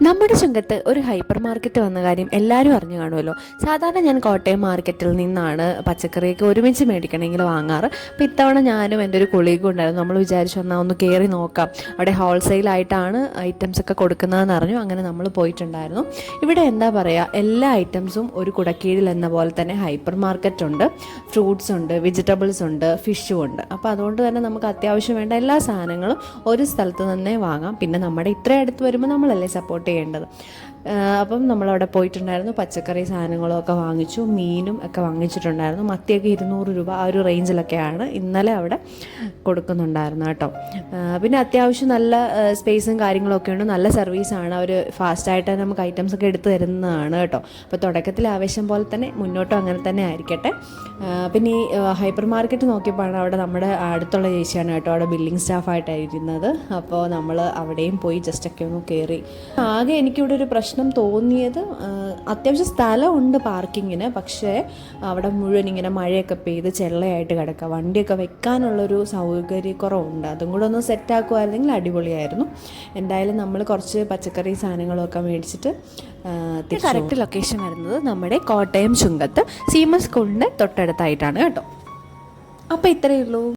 നമ്മുടെ ചുങ്കത്ത് ഒരു hyper market വന്ന കാര്യം എല്ലാവരും അറിഞ്ഞു കാണുമല്ലോ. സാധാരണ ഞാൻ കോട്ടയം മാർക്കറ്റിൽ നിന്നാണ് പച്ചക്കറിയൊക്കെ ഒരുമിച്ച് മേടിക്കണമെങ്കിൽ വാങ്ങാറ്. അപ്പോൾ ഇത്തവണ ഞാനും എൻ്റെ ഒരു കൊളീഗും ഉണ്ടായിരുന്നു. നമ്മൾ വിചാരിച്ചു എന്നാൽ ഒന്ന് കയറി നോക്കാം, അവിടെ ഹോൾസെയിലായിട്ടാണ് ഐറ്റംസ് ഒക്കെ കൊടുക്കുന്നതെന്ന് അറിഞ്ഞു. അങ്ങനെ നമ്മൾ പോയിട്ടുണ്ടായിരുന്നു. ഇവിടെ എന്താ പറയുക, എല്ലാ ഐറ്റംസും ഒരു കുടക്കീഴിൽ എന്ന പോലെ തന്നെ ഹൈപ്പർ മാർക്കറ്റ് ഉണ്ട്, ഫ്രൂട്ട്സ് ഉണ്ട്, വെജിറ്റബിൾസ് ഉണ്ട്, ഫിഷും ഉണ്ട്. അപ്പോൾ അതുകൊണ്ട് തന്നെ നമുക്ക് അത്യാവശ്യം വേണ്ട എല്ലാ സാധനങ്ങളും ഒരു സ്ഥലത്ത് തന്നെ വാങ്ങാം. പിന്നെ നമ്മുടെ ഇത്രയും അടുത്ത് വരുമ്പോൾ നമ്മളല്ലേ സപ്പോർട്ട് ചെയ്യേണ്ടത്. അപ്പം നമ്മളവിടെ പോയിട്ടുണ്ടായിരുന്നു. പച്ചക്കറി സാധനങ്ങളൊക്കെ വാങ്ങിച്ചു, മീനും ഒക്കെ വാങ്ങിച്ചിട്ടുണ്ടായിരുന്നു. മത്തിയൊക്കെ 200 രൂപ ആ ഒരു റേഞ്ചിലൊക്കെയാണ് ഇന്നലെ അവിടെ കൊടുക്കുന്നുണ്ടായിരുന്നു കേട്ടോ. പിന്നെ അത്യാവശ്യം നല്ല സ്പേസും കാര്യങ്ങളൊക്കെ ഉണ്ട്, നല്ല സർവീസാണ്. അവർ ഫാസ്റ്റായിട്ട് നമുക്ക് ഐറ്റംസ് ഒക്കെ എടുത്തു തരുന്നതാണ് കേട്ടോ. അപ്പോൾ തുടക്കത്തിൽ ആവേശം പോലെ തന്നെ മുന്നോട്ടും അങ്ങനെ തന്നെ ആയിരിക്കട്ടെ. പിന്നെ ഈ ഹൈപ്പർ മാർക്കറ്റ് നോക്കിയപ്പോഴാണ് അവിടെ നമ്മുടെ അടുത്തുള്ള ചേച്ചിയാണ് കേട്ടോ അവിടെ ബില്ലിംഗ് സ്റ്റാഫായിട്ടായിരുന്നത്. അപ്പോൾ നമ്മൾ അവിടെയും പോയി ജസ്റ്റൊക്കെ ഒന്ന് കയറി. ആകെ എനിക്കിവിടെ ഒരു പ്രശ്നം തോന്നിയത്, അത്യാവശ്യം സ്ഥലമുണ്ട് പാർക്കിങ്ങിന്, പക്ഷേ അവിടെ മുഴുവൻ ഇങ്ങനെ മഴയൊക്കെ പെയ്ത് ചെള്ളയായിട്ട് കിടക്കുക, വണ്ടിയൊക്കെ വെക്കാനുള്ളൊരു സൗകര്യക്കുറവുണ്ട്. അതും കൂടെ ഒന്ന് സെറ്റാക്കുമായിരുന്നെങ്കിൽ അടിപൊളിയായിരുന്നു. എന്തായാലും നമ്മൾ കുറച്ച് പച്ചക്കറി സാധനങ്ങളൊക്കെ മേടിച്ചിട്ട് കറക്റ്റ് ലൊക്കേഷൻ വരുന്നത് നമ്മുടെ കോട്ടയം ചുങ്കത്ത് സീമ സ്കൂളിൻ്റെ തൊട്ടടുത്തായിട്ടാണ് കേട്ടോ. അപ്പോൾ ഇത്രയേ ഉള്ളൂ.